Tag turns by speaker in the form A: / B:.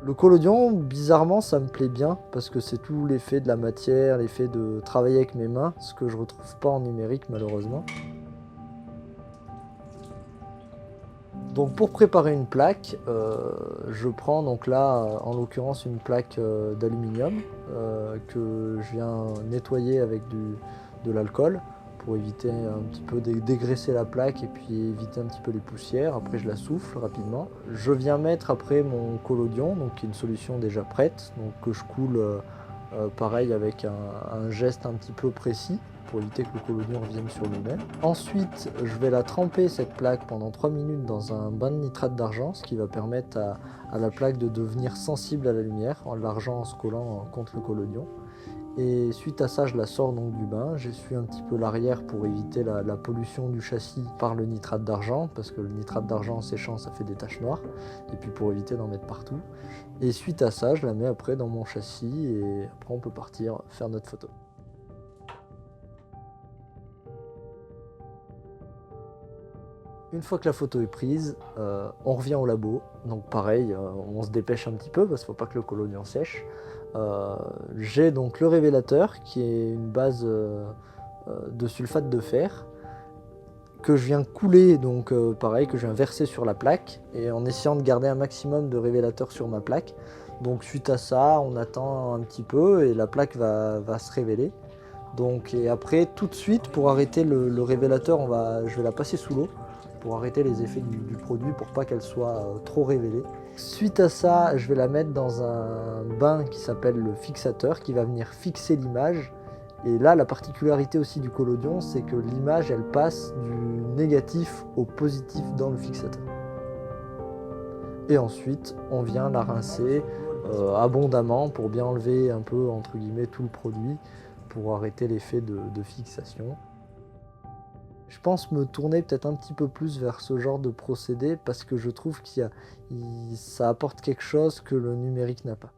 A: Le collodion, bizarrement, ça me plaît bien parce que c'est tout l'effet de la matière, l'effet de travailler avec mes mains, ce que je retrouve pas en numérique malheureusement. Donc pour préparer une plaque, je prends donc là en l'occurrence une plaque d'aluminium que je viens nettoyer avec de l'alcool pour éviter un petit peu de dégraisser la plaque et puis éviter un petit peu les poussières. Après je la souffle rapidement. Je viens mettre après mon collodion, donc qui est une solution déjà prête, donc que je coule pareil avec un geste un petit peu précis pour éviter que le collodion revienne sur lui-même. Ensuite, je vais la tremper cette plaque pendant 3 minutes dans un bain de nitrate d'argent, ce qui va permettre à la plaque de devenir sensible à la lumière, l'argent en se collant contre le collodion. Et suite à ça, je la sors donc du bain, j'essuie un petit peu l'arrière pour éviter la pollution du châssis par le nitrate d'argent, parce que le nitrate d'argent en séchant, ça fait des taches noires, et puis pour éviter d'en mettre partout. Et suite à ça, je la mets après dans mon châssis, et après on peut partir faire notre photo. Une fois que la photo est prise, on revient au labo. Donc pareil, on se dépêche un petit peu parce qu'il ne faut pas que le collodion sèche. J'ai donc le révélateur qui est une base de sulfate de fer que je viens couler, donc pareil, que je viens verser sur la plaque et en essayant de garder un maximum de révélateur sur ma plaque. Donc suite à ça, on attend un petit peu et la plaque va se révéler. Donc, et après, tout de suite, pour arrêter le révélateur, je vais la passer sous l'eau pour arrêter les effets du produit, pour pas qu'elle soit trop révélée. Suite à ça, je vais la mettre dans un bain qui s'appelle le fixateur, qui va venir fixer l'image. Et là, la particularité aussi du collodion, c'est que l'image, elle passe du négatif au positif dans le fixateur. Et ensuite, on vient la rincer abondamment pour bien enlever un peu, entre guillemets, tout le produit, pour arrêter l'effet de fixation. Je pense me tourner peut-être un petit peu plus vers ce genre de procédé parce que je trouve ça apporte quelque chose que le numérique n'a pas.